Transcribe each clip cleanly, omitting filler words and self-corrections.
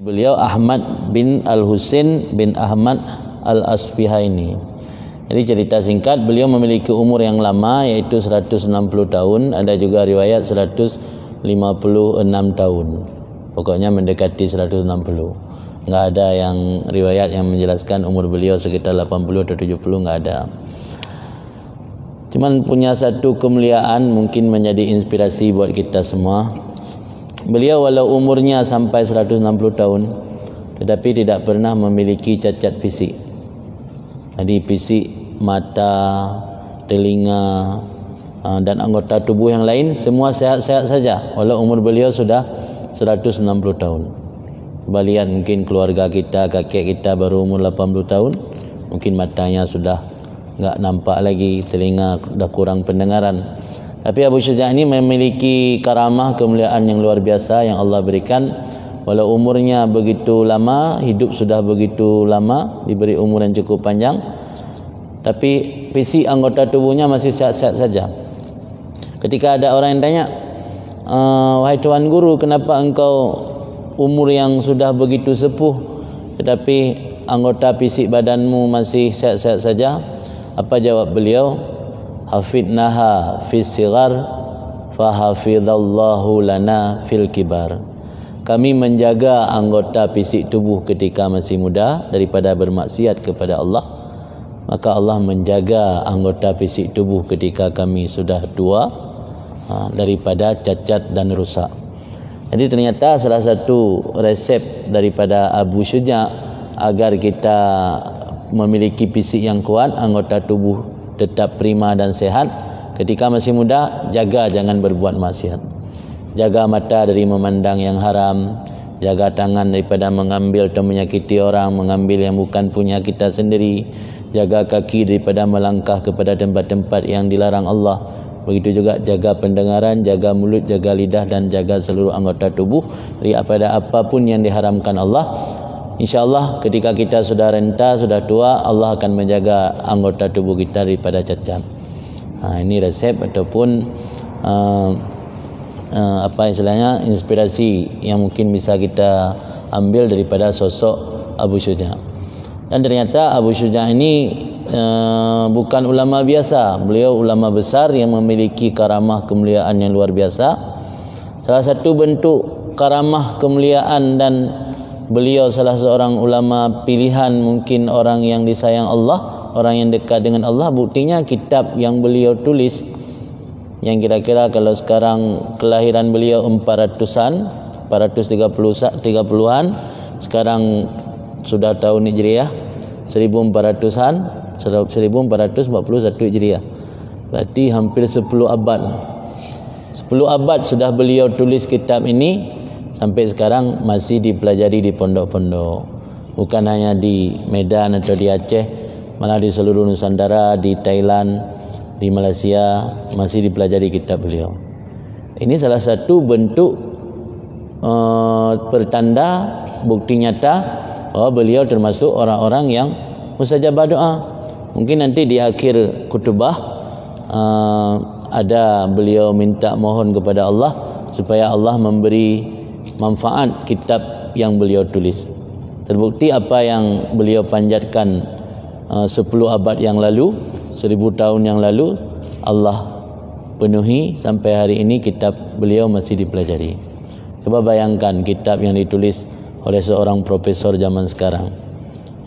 Beliau Ahmad bin Al-Husain bin Ahmad Al-Asfihaini. Jadi cerita singkat, beliau memiliki umur yang lama yaitu 160 tahun, ada juga riwayat 156 tahun. Pokoknya mendekati 160. Enggak ada yang riwayat yang menjelaskan umur beliau sekitar 80 atau 70, enggak ada. Cuman punya satu kemuliaan mungkin menjadi inspirasi buat kita semua. Beliau walau umurnya sampai 160 tahun tetapi tidak pernah memiliki cacat fisik. Jadi fisik mata, telinga dan anggota tubuh yang lain semua sehat-sehat saja walau umur beliau sudah 160 tahun. Balian mungkin keluarga kita, kakek kita baru umur 80 tahun, mungkin matanya sudah enggak nampak lagi, telinga sudah kurang pendengaran. Tapi Abu Syuja' ini memiliki karamah kemuliaan yang luar biasa yang Allah berikan. Walau umurnya begitu lama, hidup sudah begitu lama, diberi umur yang cukup panjang, tapi fisik anggota tubuhnya masih sehat-sehat saja. Ketika ada orang yang tanya, wahai Tuan Guru, kenapa engkau umur yang sudah begitu sepuh tetapi anggota fisik badanmu masih sehat-sehat saja? Apa jawab beliau? Hafidnaha fis sighar fa hafidallahu lana fil kibar. Kami menjaga anggota fisik tubuh ketika masih muda daripada bermaksiat kepada Allah, maka Allah menjaga anggota fisik tubuh ketika kami sudah tua daripada cacat dan rusak. Jadi ternyata salah satu resep daripada Abu Syuja' agar kita memiliki fisik yang kuat, anggota tubuh tetap prima dan sehat ketika masih muda, jaga jangan berbuat maksiat. Jaga mata dari memandang yang haram, jaga tangan daripada mengambil atau menyakiti orang, mengambil yang bukan punya kita sendiri, jaga kaki daripada melangkah kepada tempat-tempat yang dilarang Allah. Begitu juga jaga pendengaran, jaga mulut, jaga lidah dan jaga seluruh anggota tubuh daripada apapun yang diharamkan Allah. InsyaAllah ketika kita sudah renta, sudah tua, Allah akan menjaga anggota tubuh kita daripada cacat. Ini resep ataupun apa istilahnya, inspirasi yang mungkin bisa kita ambil daripada sosok Abu Syuja'. Dan ternyata Abu Syuja' ini bukan ulama biasa. Beliau ulama besar yang memiliki karamah kemuliaan yang luar biasa. Salah satu bentuk karamah kemuliaan dan beliau salah seorang ulama pilihan, mungkin orang yang disayang Allah, orang yang dekat dengan Allah. Buktinya kitab yang beliau tulis yang kira-kira kalau sekarang kelahiran beliau 430-an, sekarang sudah tahun Hijriah 1400-an, 1441 Hijriah. Berarti hampir 10 abad. 10 abad sudah beliau tulis kitab ini. Sampai sekarang masih dipelajari di pondok-pondok. Bukan hanya di Medan atau di Aceh, malah di seluruh Nusantara, di Thailand, di Malaysia masih dipelajari kitab beliau. Ini salah satu bentuk pertanda, bukti nyata bahwa beliau termasuk orang-orang yang mustajabah doa. Mungkin nanti di akhir kutubah ada beliau minta mohon kepada Allah supaya Allah memberi manfaat kitab yang beliau tulis. Terbukti apa yang beliau panjatkan 10 abad yang lalu, 1000 tahun yang lalu, Allah penuhi sampai hari ini kitab beliau masih dipelajari. Coba bayangkan kitab yang ditulis oleh seorang profesor zaman sekarang,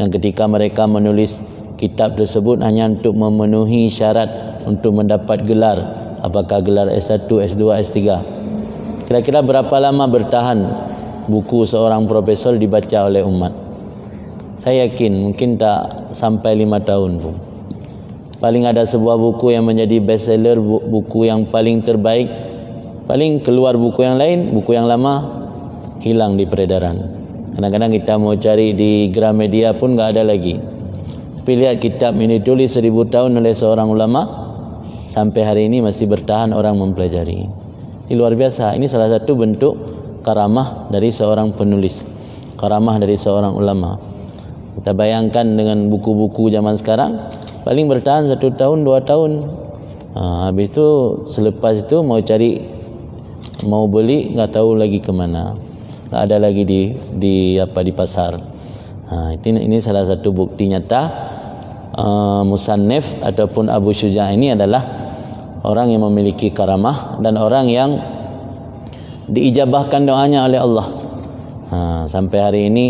yang ketika mereka menulis kitab tersebut hanya untuk memenuhi syarat untuk mendapat gelar, apakah gelar S1, S2, S3. Kira-kira berapa lama bertahan buku seorang profesor dibaca oleh umat? Saya yakin mungkin tak sampai 5 tahun pun. Paling ada sebuah buku yang menjadi bestseller, buku yang paling terbaik, paling keluar buku yang lain, buku yang lama hilang di peredaran. Kadang-kadang kita mau cari di Gramedia pun enggak ada lagi. Tapi lihat kitab ini tulis 1000 tahun oleh seorang ulama, sampai hari ini masih bertahan orang mempelajari. Ini luar biasa. Ini salah satu bentuk karamah dari seorang penulis, karamah dari seorang ulama. Kita bayangkan dengan buku-buku zaman sekarang, paling bertahan 1 tahun, 2 tahun. Habis itu, selepas itu mau cari, mau beli, nggak tahu lagi kemana. tak ada lagi di pasar. Ini salah satu bukti nyata musannif ataupun Abu Syuja' ini adalah orang yang memiliki karamah dan orang yang diijabahkan doanya oleh Allah. Sampai hari ini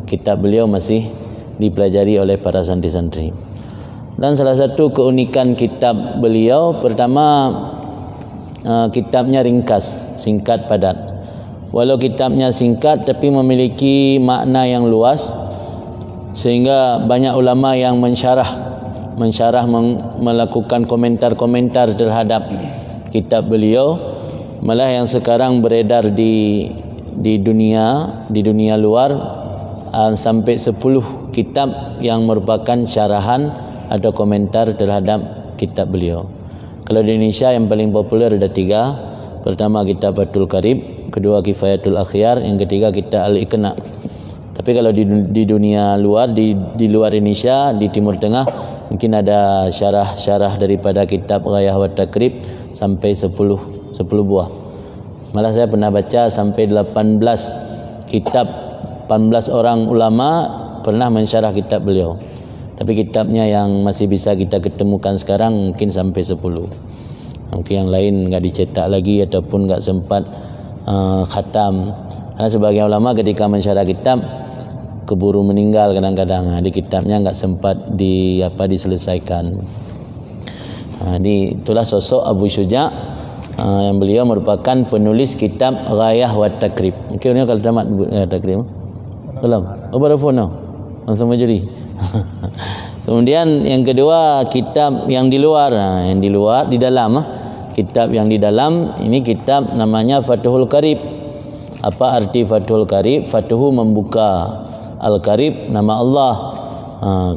kitab beliau masih dipelajari oleh para santri-santri. Dan salah satu keunikan kitab beliau, pertama kitabnya ringkas, singkat, padat. Walau kitabnya singkat tapi memiliki makna yang luas, sehingga banyak ulama yang mensyarah melakukan komentar-komentar terhadap kitab beliau. Malah yang sekarang beredar di dunia luar sampai 10 kitab yang merupakan syarahan atau komentar terhadap kitab beliau. Kalau di Indonesia yang paling populer ada 3. Pertama kitab Fathul Qarib, kedua Kifayatul Akhyar, yang ketiga kitab Al-Iqna. Tapi kalau di dunia luar, di luar Indonesia, di Timur Tengah, mungkin ada syarah daripada kitab Ghayah wa Takrib sampai 10 buah. Malah saya pernah baca sampai 18 kitab, 18 orang ulama pernah mensyarah kitab beliau. Tapi kitabnya yang masih bisa kita ketemukan sekarang mungkin sampai 10. Mungkin yang lain enggak dicetak lagi ataupun enggak sempat khatam. Karena sebagian ulama ketika mensyarah kitab keburu meninggal kadang-kadang. Di kitabnya enggak sempat diselesaikan. Itulah sosok Abu Syuja' yang beliau merupakan penulis kitab Ghayah wa Takrib. Mungkin kalau tamat Takrib. Belum. Baru phone langsung majlis. Kemudian yang kedua kitab yang di luar, di dalam kitab yang di dalam ini kitab namanya Fathul Qarib. Apa arti Fathul Qarib? Fathu membuka, Al-Qarib nama Allah.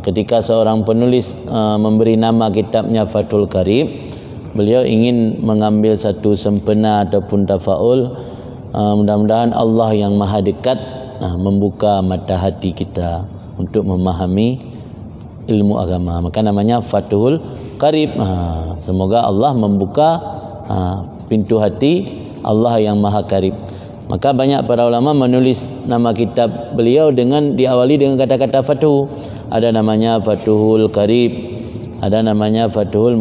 Ketika seorang penulis memberi nama kitabnya Fathul Qarib, beliau ingin mengambil satu sempena ataupun tafaul. Mudah-mudahan Allah yang maha dekat membuka mata hati kita untuk memahami ilmu agama. Maka namanya Fathul Qarib. Semoga Allah membuka pintu hati Allah yang maha qarib. Maka banyak para ulama menulis nama kitab beliau diawali dengan kata-kata Fathu. Ada namanya Fathul Qarib, ada namanya Fathul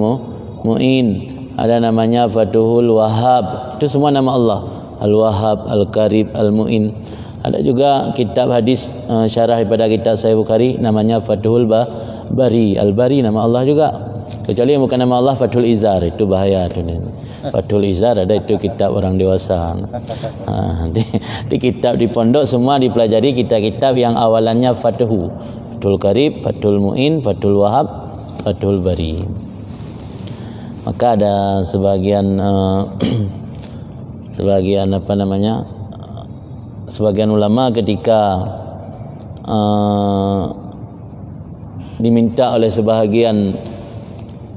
Mu'in, ada namanya Fathul Wahhab. Itu semua nama Allah. Al-Wahhab, Al-Qarib, Al-Mu'in. Ada juga kitab hadis syarah daripada kitab Sahih Bukhari namanya Fathul Bari. Al-Bari nama Allah juga. Kecuali yang bukan nama Allah Fathul Izar, itu bahaya tu. Fathul Izar ada itu kitab orang dewasa. Di kitab di pondok semua dipelajari kitab-kitab yang awalannya Fathu. Fathul Qarib, Fathul Mu'in, Fathul Wahhab, Fathul Bari. Maka ada sebagian sebagian ulama ketika diminta oleh sebahagian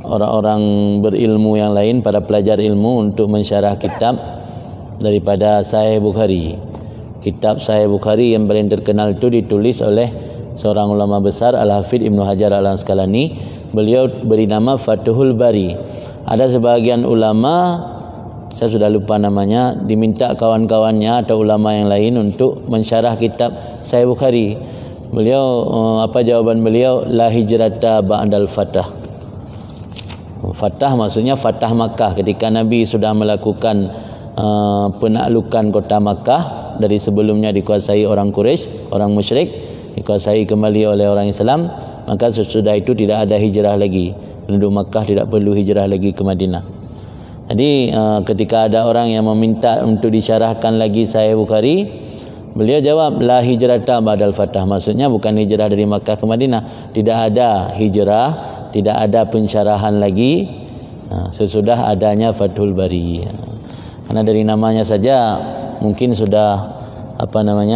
orang-orang berilmu yang lain, para pelajar ilmu, untuk mensyarah kitab daripada Sahih Bukhari. Kitab Sahih Bukhari yang paling terkenal itu ditulis oleh seorang ulama besar, Al-Hafidh Ibnu Hajar Al-Asqalani. Beliau beri nama Fathul Bari. Ada sebagian ulama, saya sudah lupa namanya, diminta kawan-kawannya atau ulama yang lain untuk mensyarah kitab Sahih Bukhari. Beliau apa jawaban beliau? La hijrata ba'dal fatah. Fatah maksudnya Fatah Makkah, ketika Nabi sudah melakukan penaklukan kota Makkah. Dari sebelumnya dikuasai orang Quraisy, orang musyrik, dikuasai kembali oleh orang Islam. Maka sesudah itu tidak ada hijrah lagi. Penduduk Makkah tidak perlu hijrah lagi ke Madinah. Jadi ketika ada orang yang meminta untuk disyarahkan lagi Sahih Bukhari, beliau jawab la hijrata ba'dal fatah. Maksudnya bukan hijrah dari Makkah ke Madinah. Tidak ada hijrah, tidak ada pensyarahan lagi sesudah adanya Fathul Bari. Karena dari namanya saja mungkin sudah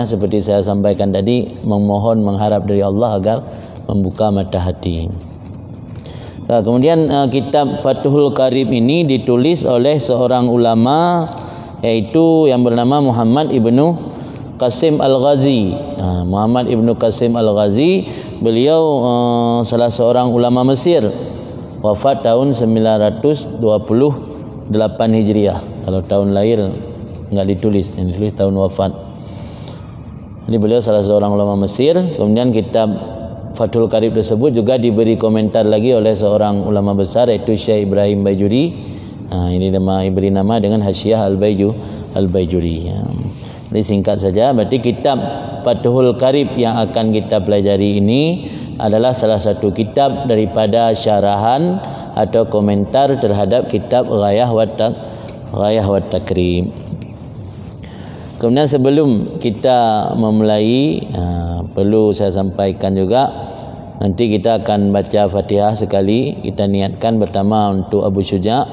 seperti saya sampaikan tadi, memohon, mengharap dari Allah agar membuka mata hati. Kemudian kitab Fathul Qarib ini ditulis oleh seorang ulama, yaitu yang bernama Muhammad Ibnu Qasim Al-Ghazi. Muhammad Ibnu Qasim Al-Ghazi, beliau salah seorang ulama Mesir, wafat tahun 928 Hijriah. Kalau tahun lahir enggak ditulis, yang ditulis tahun wafat. Jadi beliau salah seorang ulama Mesir. Kemudian kitab Fathul Qarib tersebut juga diberi komentar lagi oleh seorang ulama besar, yaitu Syekh Ibrahim Bajuri. Ini diberi nama dengan Hasyiah Al-Bajuri. Jadi singkat saja, berarti kitab Fathul Qarib yang akan kita pelajari ini adalah salah satu kitab daripada syarahan atau komentar terhadap kitab Ghayah wa Takrim. Kemudian sebelum kita memulai, perlu saya sampaikan juga, nanti kita akan baca Fatihah sekali. Kita niatkan pertama untuk Abu Syuja',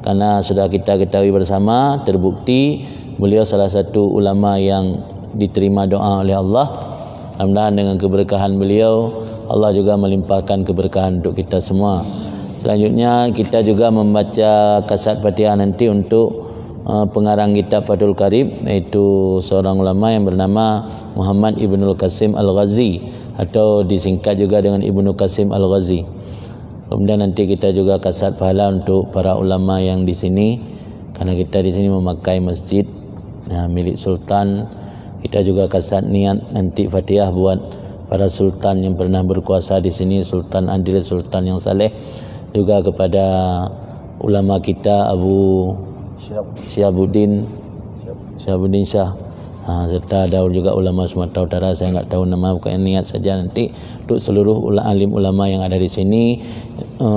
karena sudah kita ketahui bersama, terbukti beliau salah satu ulama yang diterima doa oleh Allah. Alhamdulillah dengan keberkahan beliau, Allah juga melimpahkan keberkahan untuk kita semua. Selanjutnya kita juga membaca kasat Fatihah nanti untuk pengarang kitab Fathul Qarib, yaitu seorang ulama yang bernama Muhammad Ibnul Qasim Al-Ghazi, atau disingkat juga dengan Ibnu Qasim Al-Ghazi. Kemudian nanti kita juga kasat pahala untuk para ulama yang di sini, karena kita di sini memakai masjid milik sultan. Kita juga kasat niat nanti Fatihah buat para sultan yang pernah berkuasa di sini, Sultan Adil, Sultan yang saleh, juga kepada ulama kita Abu Syihabuddin Syah, serta ada juga ulama Sumatera Utara, saya enggak tahu nama, bukan niat saja nanti untuk seluruh alim ulama yang ada di sini,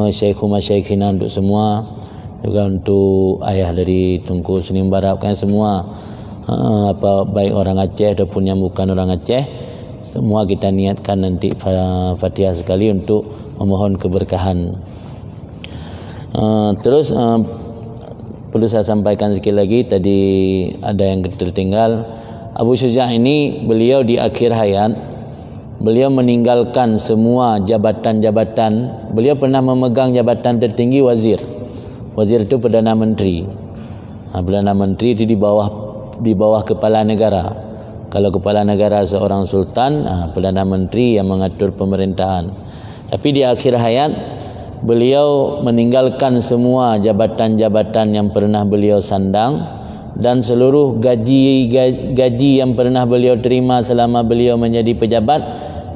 syaikhul masyayikhina untuk semua, juga untuk ayah dari Tunku Senim Barat, kan semua, baik orang Aceh ataupun yang bukan orang Aceh, semua kita niatkan nanti Fatihah sekali untuk memohon keberkahan. Terus perlu saya sampaikan sekali lagi, tadi ada yang tertinggal. Abu Syuja' ini beliau di akhir hayat, beliau meninggalkan semua jabatan-jabatan. Beliau pernah memegang jabatan tertinggi wazir. Wazir itu Perdana Menteri. Perdana Menteri itu di bawah kepala negara. Kalau kepala negara seorang sultan, Perdana Menteri yang mengatur pemerintahan. Tapi di akhir hayat beliau meninggalkan semua jabatan-jabatan yang pernah beliau sandang, dan seluruh gaji yang pernah beliau terima selama beliau menjadi pejabat,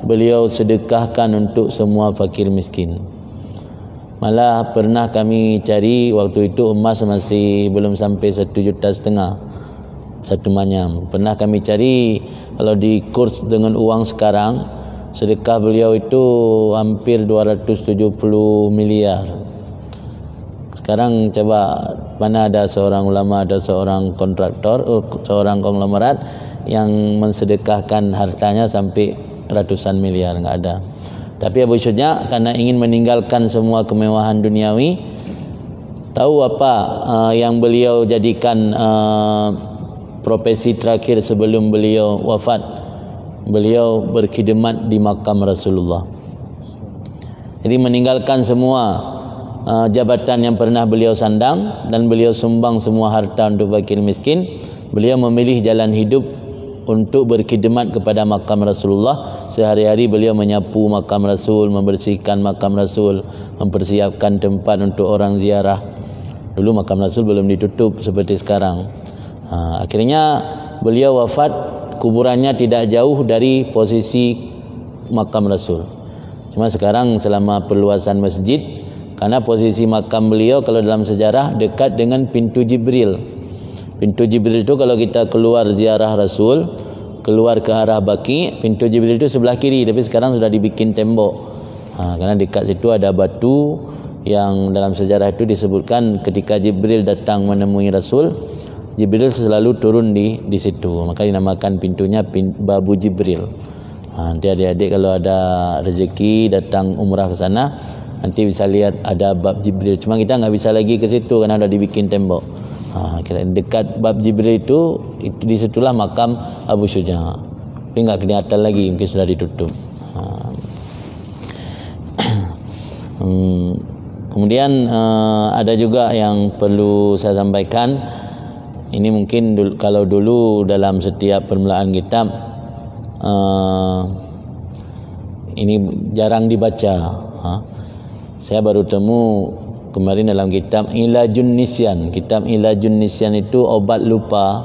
beliau sedekahkan untuk semua fakir miskin. Malah pernah kami cari, waktu itu emas masih belum sampai 1,5 juta satu manyam. Pernah kami cari, kalau di kurs dengan uang sekarang, sedekah beliau itu hampir 270 miliar. Sekarang coba, mana ada seorang ulama, ada seorang kontraktor, seorang konglomerat yang mensedekahkan hartanya sampai ratusan miliar? Enggak ada. Tapi Abu Syuja' karena ingin meninggalkan semua kemewahan duniawi, tahu apa yang beliau jadikan profesi terakhir sebelum beliau wafat? Beliau berkhidmat di makam Rasulullah. Jadi meninggalkan semua jabatan yang pernah beliau sandang, dan beliau sumbang semua harta untuk fakir miskin. Beliau memilih jalan hidup untuk berkhidmat kepada makam Rasulullah. Sehari-hari beliau menyapu makam Rasul, membersihkan makam Rasul, mempersiapkan tempat untuk orang ziarah. Dulu makam Rasul belum ditutup seperti sekarang. Akhirnya beliau wafat, kuburannya tidak jauh dari posisi makam Rasul. Cuma sekarang selama perluasan masjid, karena posisi makam beliau kalau dalam sejarah dekat dengan pintu Jibril. Pintu Jibril itu kalau kita keluar ziarah Rasul, keluar ke arah Baqi, pintu Jibril itu sebelah kiri, tapi sekarang sudah dibikin tembok. Karena dekat situ ada batu yang dalam sejarah itu disebutkan ketika Jibril datang menemui Rasul, Jibril selalu turun di situ, maka dinamakan pintunya Babu Jibril. Nanti adik-adik kalau ada rezeki datang umrah ke sana, nanti bisa lihat ada bab Jibril. Cuma kita nggak bisa lagi ke situ karena sudah dibikin tembok. Dekat bab Jibril itu di situlah makam Abu Syuja'. Tapi nggak kelihatan lagi, mungkin sudah ditutup. Kemudian ada juga yang perlu saya sampaikan. Ini mungkin kalau dulu dalam setiap permulaan kitab ini jarang dibaca. Saya baru temu kemarin dalam kitab Ilajun Nisyan. Kitab Ilajun Nisyan itu obat lupa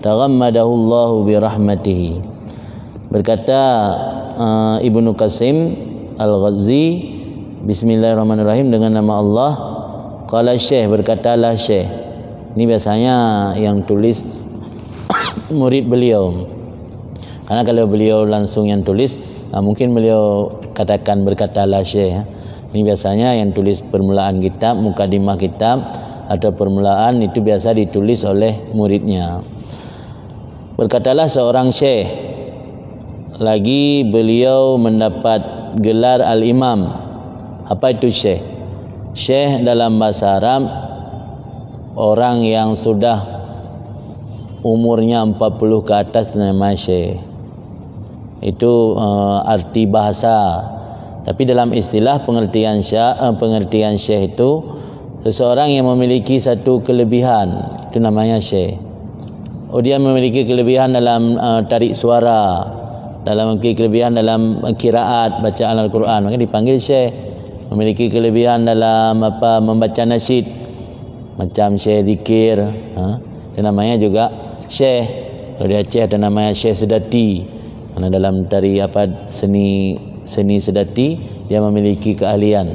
taghammadahu Allahu bi rahmatihi. Berkata Ibnu Qasim Al-Ghazi, bismillahirrahmanirrahim, dengan nama Allah. Qala Syekh, berkatalah Syekh. Ini biasanya yang tulis murid beliau. Karena kalau beliau langsung yang tulis, mungkin beliau katakan berkatalah Syekh. Ini biasanya yang tulis permulaan kitab, mukadimah kitab atau permulaan itu biasa ditulis oleh muridnya. Berkatalah seorang Syekh, lagi beliau mendapat gelar Al-Imam. Apa itu Syekh? Syekh dalam bahasa Arab orang yang sudah umurnya 40 ke atas nama Syekh. Itu arti bahasa. Tapi dalam istilah pengertian Syekh itu seseorang yang memiliki satu kelebihan, itu namanya Syekh. Dia memiliki kelebihan dalam tarik suara, dalam kelebihan dalam qiraat, bacaan Al-Quran, maka dipanggil Syekh. Memiliki kelebihan dalam membaca nasyid, macam Syekh zikir, itu namanya juga Syekh. Kalau di Aceh ada namanya Syekh Sedati. Karena dalam tari seni sedati dia memiliki keahlian,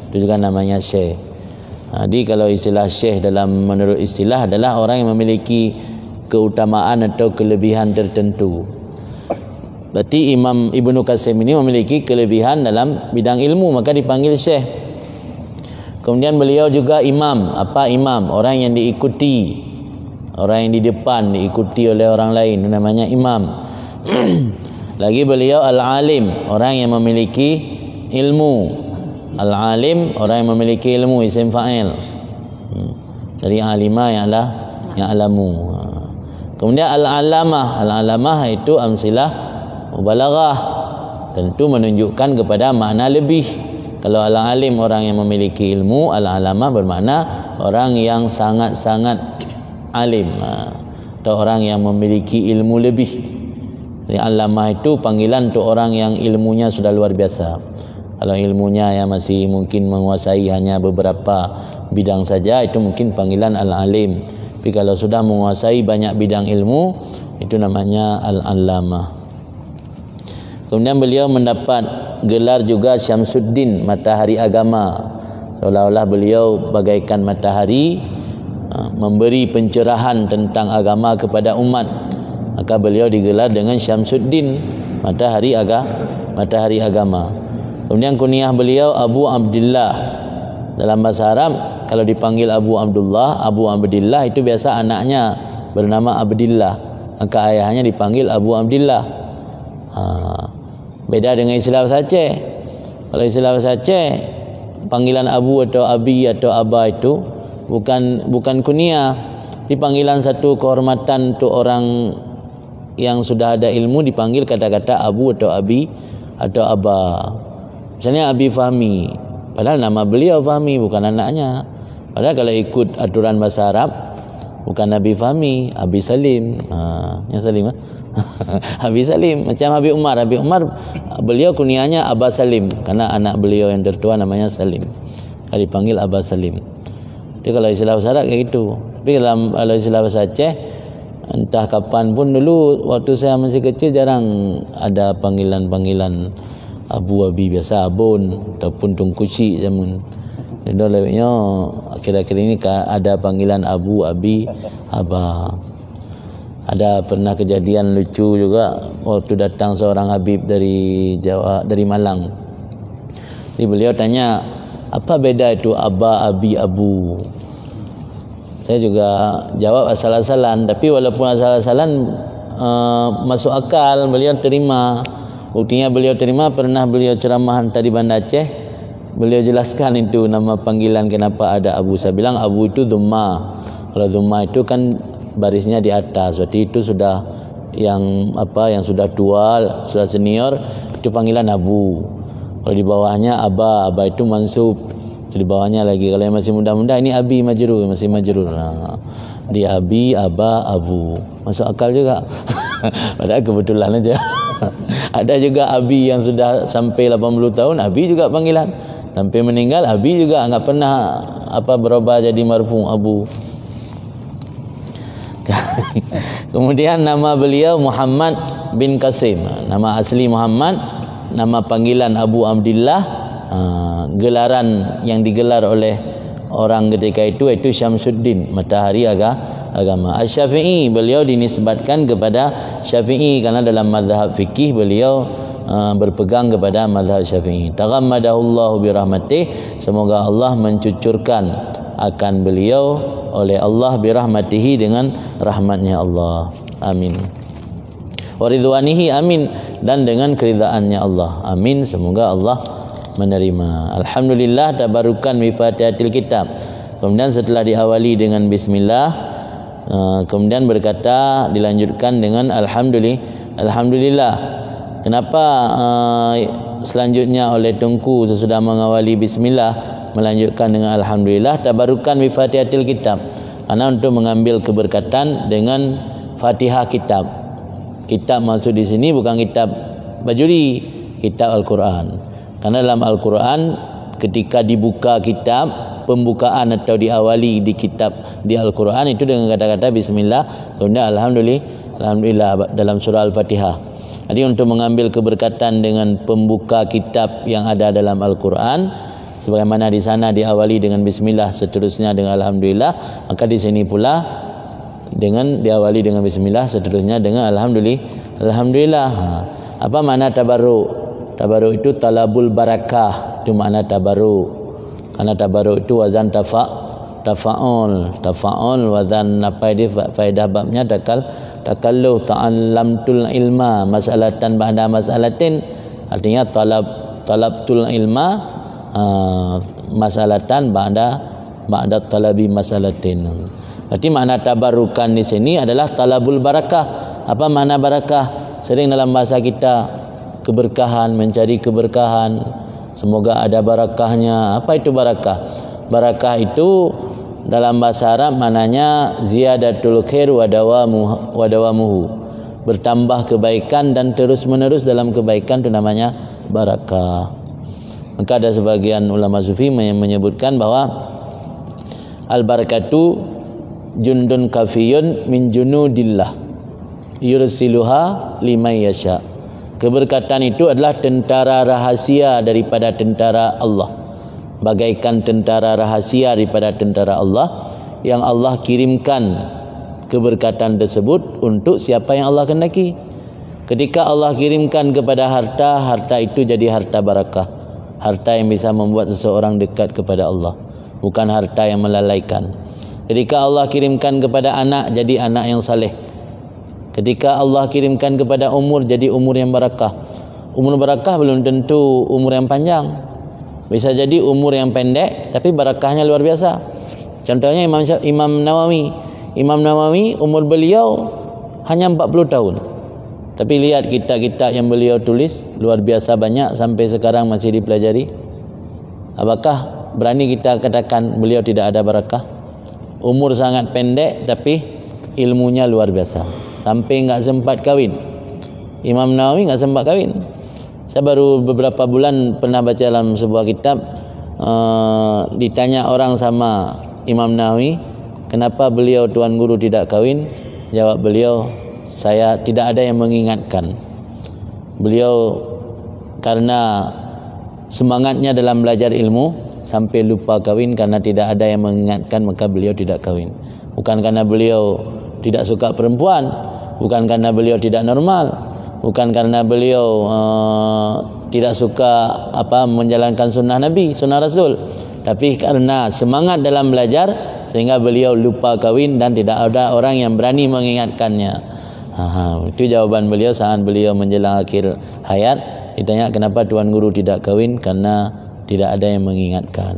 itu juga namanya Syekh. Jadi kalau istilah Syekh menurut istilah adalah orang yang memiliki keutamaan atau kelebihan tertentu. Berarti Imam Ibnu Qasim ini memiliki kelebihan dalam bidang ilmu, maka dipanggil Syekh. Kemudian beliau juga imam. Apa imam? Orang yang diikuti, orang yang di depan diikuti oleh orang lain, itu namanya imam. Lagi beliau al-alim, orang yang memiliki ilmu. Al-alim, orang yang memiliki ilmu, isim fa'il. Dari alima yang alamu. Kemudian al-alamah. Al-alamah itu amsilah mubalaghah, tentu menunjukkan kepada makna lebih. Kalau al-alim orang yang memiliki ilmu, al-alamah bermakna orang yang sangat-sangat alim, atau orang yang memiliki ilmu lebih. Jadi alamah itu panggilan untuk orang yang ilmunya sudah luar biasa. Kalau ilmunya yang masih mungkin menguasai hanya beberapa bidang saja, itu mungkin panggilan al-alim. Tapi kalau sudah menguasai banyak bidang ilmu, itu namanya al-alamah. Kemudian beliau mendapat gelar juga Syamsuddin, matahari agama. Seolah-olah beliau bagaikan matahari, memberi pencerahan tentang agama kepada umat. Maka beliau digelar dengan Syamsuddin, matahari agama. Kemudian kunyah beliau Abu Abdillah. Dalam bahasa Arab kalau dipanggil Abu Abdillah itu biasa anaknya bernama Abdillah, maka ayahnya dipanggil Abu Abdillah. Beda dengan istilah bahasa Aceh. Kalau istilah bahasa Aceh, panggilan Abu atau Abi atau Aba itu bukan kunyah, dipanggilan satu kehormatan untuk orang yang sudah ada ilmu, dipanggil kata-kata Abu atau Abi atau Aba. Misalnya Abi Fahmi, padahal nama beliau Fahmi, bukan anaknya. Padahal kalau ikut aturan bahasa Arab, bukan Abi Fahmi, Abi Salim. Yang Salim Abi Salim. Macam Abi Umar beliau kunyahnya Aba Salim, karena anak beliau yang tertua namanya Salim, dipanggil Aba Salim. Itu kalau istilah bahasa Arab kayak gitu. Tapi kalau istilah bahasa Aceh, entah kapan pun dulu waktu saya masih kecil jarang ada panggilan Abu Abi, biasa Abun ataupun Tungkuci zaman. Dan lebihnya akhir-akhir ini ada panggilan Abu, Abi, Aba. Ada pernah kejadian lucu juga waktu datang seorang Habib dari Jawa, dari Malang. Jadi beliau tanya, apa beda itu Aba, Abi, Abu? Saya juga jawab asal-asalan, tapi walaupun asal-asalan masuk akal, beliau terima. Buktinya beliau terima, pernah beliau ceramah tadi Banda Aceh, beliau jelaskan itu nama panggilan kenapa ada Abu. Saya bilang Abu itu Dhumma. Kalau Dhumma itu kan barisnya di atas, berarti itu sudah yang sudah tua, sudah senior, itu panggilan Abu. Kalau di bawahnya Aba itu mansub. Di bawahnya lagi kalau yang masih muda-muda ini Abi majrur, masih majrur. Di Abi, Aba, Abu. Masuk akal juga. Padahal kebetulan aja. Ada juga Abi yang sudah sampai 80 tahun, Abi juga panggilan. Sampai meninggal Abi juga enggak pernah berubah jadi marfu Abu. Kemudian nama beliau Muhammad bin Qasim. Nama asli Muhammad, nama panggilan Abu Abdillah, gelaran yang digelar oleh orang ketika itu Syamsuddin, matahari agama. Asy-Syafi'i, beliau dinisbatkan kepada Syafi'i karena dalam mazhab fikih beliau berpegang kepada mazhab Syafi'i. Taghammadahullahu birahmatih, semoga Allah mencucurkan akan beliau oleh Allah birahmatihi, dengan rahmatnya Allah. Amin. Waridwanihi, amin, dan dengan keridhaannya Allah. Amin, semoga Allah menerima. Alhamdulillah, tabarukan bi Fatihatil Kitab. Kemudian setelah diawali dengan bismillah, kemudian berkata, dilanjutkan dengan alhamdulillah. Kenapa selanjutnya oleh Tunku sesudah mengawali bismillah melanjutkan dengan alhamdulillah? Tabarukan bi Fatihatil Kitab, karena untuk mengambil keberkatan dengan Fatihah kitab. Kitab maksud di sini bukan kitab bajuri, kitab Al-Quran. Karena dalam Al-Quran ketika dibuka kitab, pembukaan atau diawali di kitab di Al-Quran itu dengan kata-kata bismillah, kemudian alhamdulillah dalam surah Al-Fatihah. Jadi untuk mengambil keberkatan dengan pembuka kitab yang ada dalam Al-Quran, sebagaimana di sana diawali dengan bismillah, seterusnya dengan alhamdulillah, maka di sini pula dengan diawali dengan bismillah, seterusnya dengan alhamdulillah. Apa makna tabarruk? Tabarruk itu talabul barakah, itu makna tabarruk. Karena tabarruk itu wazan tafa'ul wazan apa dia faedah babnya takalluh ta'allamtul ilma mas'alatan ba'da mas'alatin, artinya talabtul ilma mas'alatan ba'da talabi mas'alatin. Berarti makna tabarukan di sini adalah talabul barakah. Apa makna barakah? Sering dalam bahasa kita keberkahan, mencari keberkahan, semoga ada barakahnya. Apa itu barakah? Barakah itu dalam bahasa Arab maknanya ziyadatul khair wa dawamuhu, bertambah kebaikan dan terus menerus dalam kebaikan, itu namanya barakah. Maka ada sebagian ulama sufi menyebutkan bahwa al-barakatu jundun kafiyun min junudillah yursiluha liman yasha. Keberkatan itu adalah tentara rahasia daripada tentara Allah, bagaikan tentara rahasia daripada tentara Allah yang Allah kirimkan keberkatan tersebut untuk siapa yang Allah kehendaki. Ketika Allah kirimkan kepada harta, harta itu jadi harta barakah, harta yang bisa membuat seseorang dekat kepada Allah, bukan harta yang melalaikan. Ketika Allah kirimkan kepada anak, jadi anak yang saleh. Ketika Allah kirimkan kepada umur, jadi umur yang barakah. Umur barakah belum tentu umur yang panjang, bisa jadi umur yang pendek tapi barakahnya luar biasa. Contohnya Imam Nawawi umur beliau hanya 40 tahun, tapi lihat kitab-kitab yang beliau tulis luar biasa banyak, sampai sekarang masih dipelajari. Apakah berani kita katakan beliau tidak ada barakah? Umur sangat pendek tapi ilmunya luar biasa, sampai enggak sempat kahwin. Imam Nawawi enggak sempat kahwin. Saya baru beberapa bulan pernah baca dalam sebuah kitab, ditanya orang sama Imam Nawawi, kenapa beliau Tuan Guru tidak kahwin? Jawab beliau, saya tidak ada yang mengingatkan. Beliau karena semangatnya dalam belajar ilmu sampai lupa kahwin, karena tidak ada yang mengingatkan maka beliau tidak kahwin. Bukan karena beliau tidak suka perempuan, bukan karena beliau tidak normal, bukan karena beliau tidak suka menjalankan sunnah Nabi, sunnah Rasul, tapi karena semangat dalam belajar sehingga beliau lupa kahwin dan tidak ada orang yang berani mengingatkannya. Itu jawaban beliau saat beliau menjelang akhir hayat. Ditanya kenapa Tuan Guru tidak kahwin, karena tidak ada yang mengingatkan.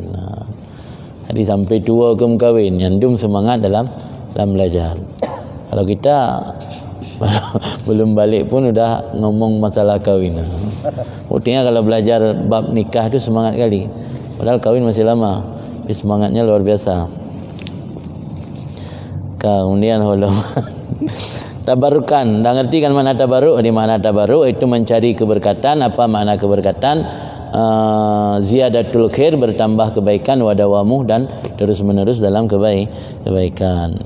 Jadi sampai tua ke kahwin, nyandung semangat dalam belajar. Kalau kita belum balik pun udah ngomong masalah kahwin. Buktinya kalau belajar bab nikah itu semangat kali, padahal kahwin masih lama, tapi semangatnya luar biasa. Kemudian tabarukan, dah ngerti kan makna tabaruk? Di makna tabaruk itu mencari keberkatan. Apa makna keberkatan? Ziyadatul khair, bertambah kebaikan, wadawamuh, dan terus menerus dalam kebaikan.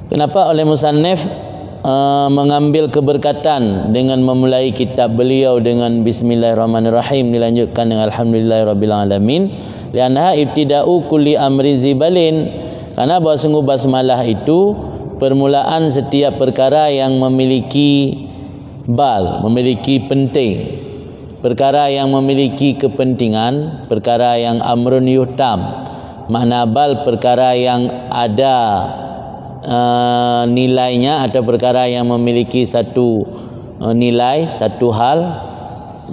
Kenapa oleh musannif mengambil keberkatan dengan memulai kitab beliau dengan bismillahirrahmanirrahim, dilanjutkan dengan alhamdulillahirabbil alamin, lianha ibtida'u kulli amri zibalin, karena bahawa sungguh basmalah itu permulaan setiap perkara yang memiliki bal, memiliki penting, perkara yang memiliki kepentingan, perkara yang amrun yuhtam. Makna bal perkara yang ada nilainya, atau perkara yang memiliki satu nilai, satu hal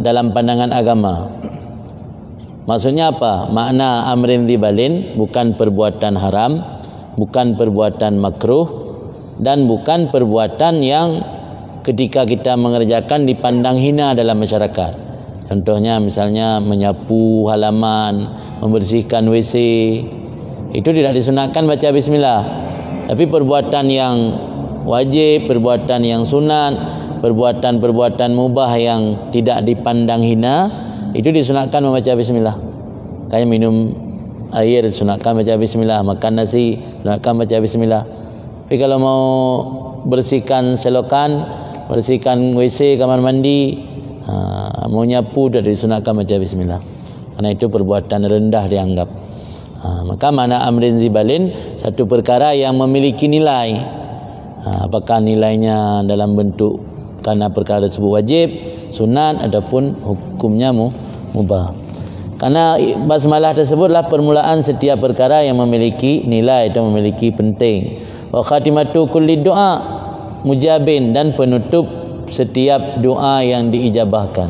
dalam pandangan agama. Maksudnya apa? Makna amrin dzibalin bukan perbuatan haram, bukan perbuatan makruh, dan bukan perbuatan yang ketika kita mengerjakan dipandang hina dalam masyarakat. Contohnya misalnya menyapu halaman, membersihkan WC, itu tidak disunatkan baca bismillah. Tapi perbuatan yang wajib, perbuatan yang sunat, perbuatan-perbuatan mubah yang tidak dipandang hina, itu disunatkan membaca bismillah. Kayak minum air disunatkan baca bismillah, makan nasi disunatkan baca bismillah. Tapi kalau mau bersihkan selokan, bersihkan WC, kamar mandi, mau nyapu, dah disunatkan baca bismillah. Karena itu perbuatan rendah dianggap. Maka mana amrin zibalin, satu perkara yang memiliki nilai. Apakah nilainya dalam bentuk karena perkara tersebut wajib, sunat, ataupun hukumnya mubah. Karena basmalah tersebutlah permulaan setiap perkara yang memiliki nilai atau memiliki penting. Wa khatimatu kulli doa mujabin, dan penutup setiap doa yang diijabahkan.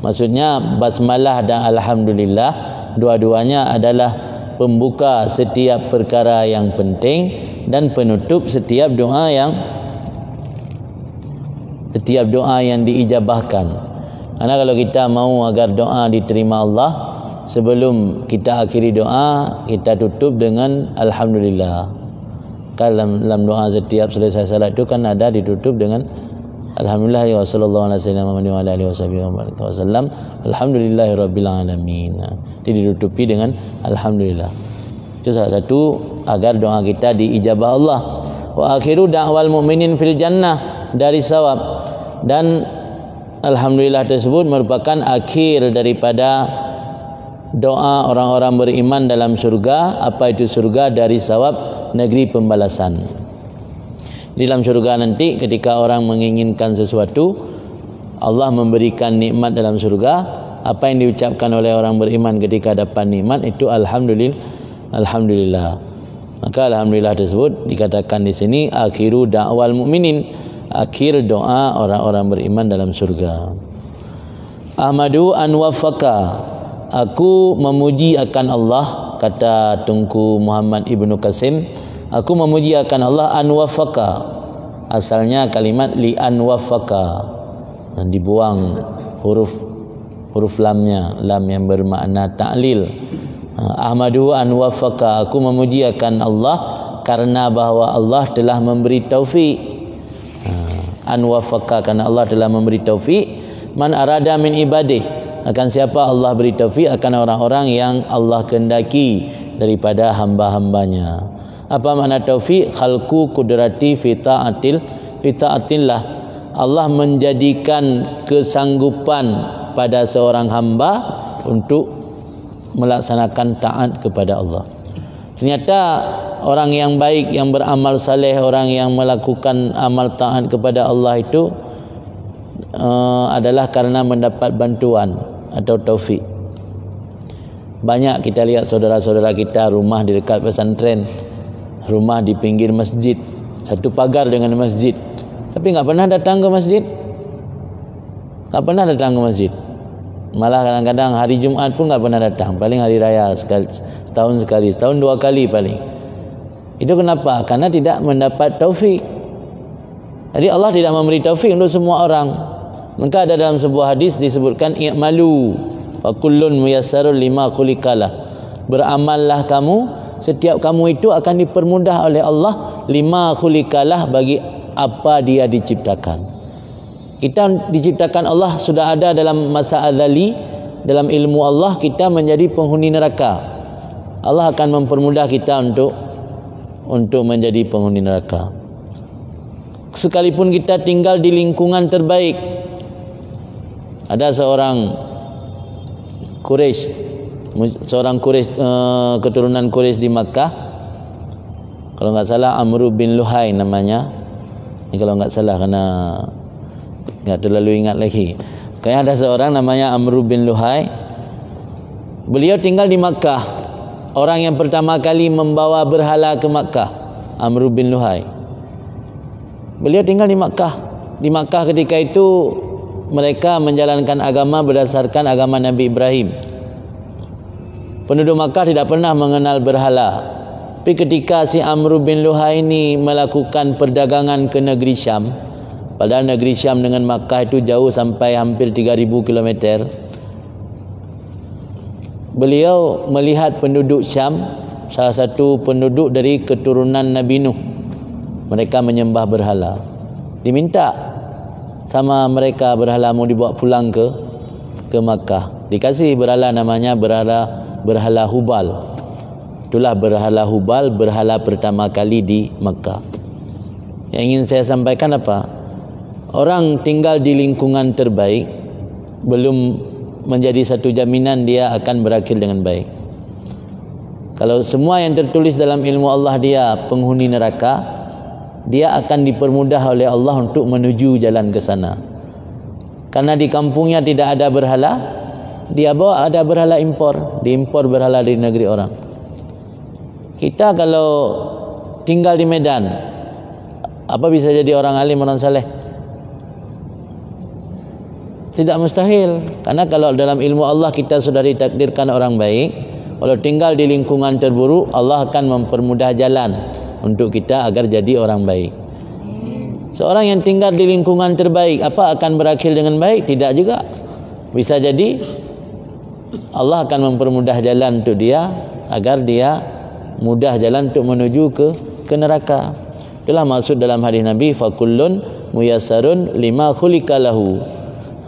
Maksudnya basmalah dan alhamdulillah dua-duanya adalah pembuka setiap perkara yang penting dan penutup setiap doa yang diijabahkan. Karena kalau kita mau agar doa diterima Allah, sebelum kita akhiri doa, kita tutup dengan alhamdulillah. Kalau dalam doa setiap selesai salat itu kan ada ditutup dengan alhamdulillah wa sallallahu alaihi wasallam, alhamdulillahirabbil alamin. Ditutupi dengan alhamdulillah. Itu salah satu agar doa kita diijabah Allah. Wa akhiru da'wal mu'minin fil jannah dari sawab, dan alhamdulillah tersebut merupakan akhir daripada doa orang-orang beriman dalam surga. Apa itu surga? Dari sawab, negeri pembalasan. Di dalam surga nanti ketika orang menginginkan sesuatu, Allah memberikan nikmat dalam surga. Apa yang diucapkan oleh orang beriman ketika dapat nikmat itu alhamdulillah. Maka alhamdulillah tersebut dikatakan di sini akhiru da'wal mu'minin, akhir doa orang-orang beriman dalam surga. Ahmadu an wafaka, aku memuji akan Allah, kata Tunku Muhammad Ibnu Qasim, aku memuji akan Allah an wafaka. Asalnya kalimat li an wafaka, dan dibuang huruf lamnya, lam yang bermakna ta'lil. Ahmadu an wafaka, aku memuji akan Allah karena bahawa Allah telah memberi taufik. An wafaka, karena Allah telah memberi taufik. Man arada min ibadih, akan siapa Allah beri taufik, akan orang-orang yang Allah kehendaki daripada hamba-hambanya. Apa makna taufik? Khalqu qudrati fi ta'atillah. Allah menjadikan kesanggupan pada seorang hamba untuk melaksanakan taat kepada Allah. Ternyata orang yang baik, yang beramal saleh, orang yang melakukan amal taat kepada Allah itu adalah karena mendapat bantuan atau taufik. Banyak kita lihat saudara-saudara kita rumah di dekat pesantren, rumah di pinggir masjid, satu pagar dengan masjid, tapi enggak pernah datang ke masjid. Tak pernah datang ke masjid. Malah kadang-kadang hari Jumaat pun tak pernah datang. Paling hari raya setahun sekali, setahun 2 kali paling. Itu kenapa? Karena tidak mendapat taufik. Jadi Allah tidak memberi taufik untuk semua orang. Maka ada dalam sebuah hadis disebutkan i'malu fa kullun muyassarun lima khuliqalah. Beramallah kamu, setiap kamu itu akan dipermudah oleh Allah lima khuliqalah, bagi apa dia diciptakan. Kita diciptakan Allah sudah ada dalam masa azali, dalam ilmu Allah kita menjadi penghuni neraka. Allah akan mempermudah kita untuk menjadi penghuni neraka. sekalipun kita tinggal di lingkungan terbaik. Ada seorang Quraisy, keturunan Quraisy di Makkah, kalau nggak salah Amr bin Luhai namanya. Ini kalau nggak salah, karena nggak terlalu ingat lagi. Kayaknya ada seorang namanya Amr bin Luhai. Beliau tinggal di Makkah. Orang yang pertama kali membawa berhala ke Makkah, Amr bin Luhai. Beliau tinggal di Makkah. Di Makkah ketika itu mereka menjalankan agama berdasarkan agama Nabi Ibrahim. Penduduk Makkah tidak pernah mengenal berhala. Tapi ketika si Amr bin Luhai ini melakukan perdagangan ke negeri Syam, padahal negeri Syam dengan Makkah itu jauh sampai hampir 3000 km. Beliau melihat penduduk Syam, salah satu penduduk dari keturunan Nabi Nuh, mereka menyembah berhala. Diminta sama mereka berhala mau dibawa pulang ke Makkah. Dikasih berhala, namanya berhala Hubal. Itulah berhala Hubal, berhala pertama kali di Makkah. Yang ingin saya sampaikan apa? Orang tinggal di lingkungan terbaik belum menjadi satu jaminan dia akan berakhir dengan baik. Kalau semua yang tertulis dalam ilmu Allah dia penghuni neraka, dia akan dipermudah oleh Allah untuk menuju jalan ke sana. Karena di kampungnya tidak ada berhala, dia bawa ada berhala impor, diimpor berhala dari negeri orang. Kita kalau tinggal di Medan, apa bisa jadi orang alim, orang saleh? Tidak mustahil. Karena kalau dalam ilmu Allah kita sudah ditakdirkan orang baik, kalau tinggal di lingkungan terburuk, Allah akan mempermudah jalan untuk kita agar jadi orang baik. Seorang yang tinggal di lingkungan terbaik, apa akan berakhir dengan baik? Tidak juga. Bisa jadi Allah akan mempermudah jalan untuk dia agar dia mudah jalan untuk menuju ke neraka. Itulah maksud dalam hadis Nabi, fakullun muyassarun lima khuliqa lahu.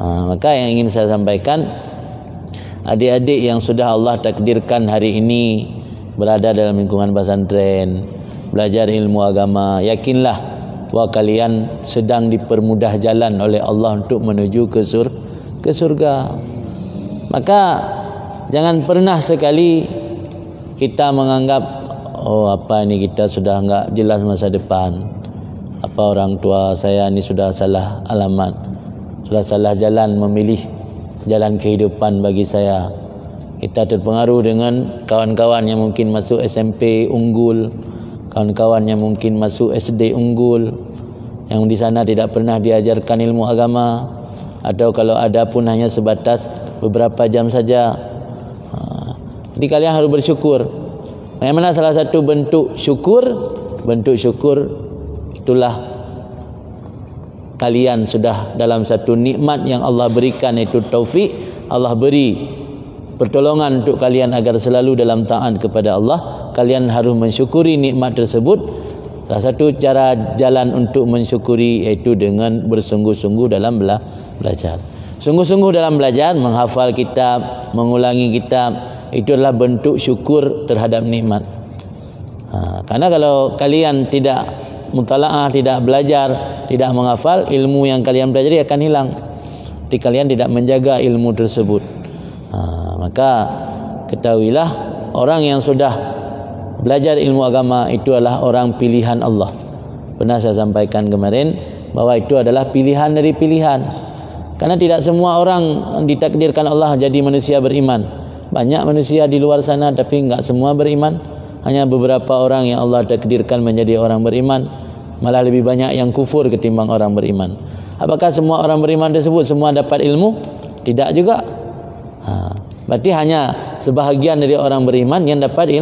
Maka yang ingin saya sampaikan, adik-adik yang sudah Allah takdirkan hari ini berada dalam lingkungan pesantren, belajar ilmu agama, yakinlah bahwa kalian sedang dipermudah jalan oleh Allah untuk menuju ke surga. Maka jangan pernah sekali kita menganggap, oh apa ini kita sudah enggak jelas masa depan, apa orang tua saya ini sudah salah alamat, sudah salah jalan memilih jalan kehidupan bagi saya. Kita terpengaruh dengan kawan-kawan yang mungkin masuk SMP unggul, kawan-kawan yang mungkin masuk SD unggul, yang di sana tidak pernah diajarkan ilmu agama, atau kalau ada pun hanya sebatas beberapa jam saja. Jadi kalian harus bersyukur. Bagaimana salah satu bentuk syukur? Bentuk syukur itulah kalian sudah dalam satu nikmat yang Allah berikan, yaitu taufik. Allah beri pertolongan untuk kalian agar selalu dalam taat kepada Allah. Kalian harus mensyukuri nikmat tersebut. Salah satu cara jalan untuk mensyukuri yaitu dengan bersungguh-sungguh dalam belajar. Sungguh-sungguh dalam belajar, menghafal kitab, mengulangi kitab, itu adalah bentuk syukur terhadap nikmat. Karena kalau kalian tidak mutalaah, tidak belajar, tidak menghafal, ilmu yang kalian pelajari akan hilang. Jadi kalian tidak menjaga ilmu tersebut. Maka ketahuilah, orang yang sudah belajar ilmu agama itu adalah orang pilihan Allah. Pernah saya sampaikan kemarin bahwa itu adalah pilihan dari pilihan. Karena tidak semua orang ditakdirkan Allah jadi manusia beriman. Banyak manusia di luar sana tapi enggak semua beriman. Hanya beberapa orang yang Allah takdirkan menjadi orang beriman. Malah lebih banyak yang kufur ketimbang orang beriman. Apakah semua orang beriman tersebut semua dapat ilmu? Tidak juga. Berarti hanya sebahagian dari orang beriman yang dapat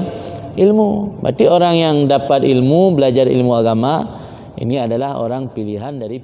ilmu. Berarti orang yang dapat ilmu, belajar ilmu agama, ini adalah orang pilihan dari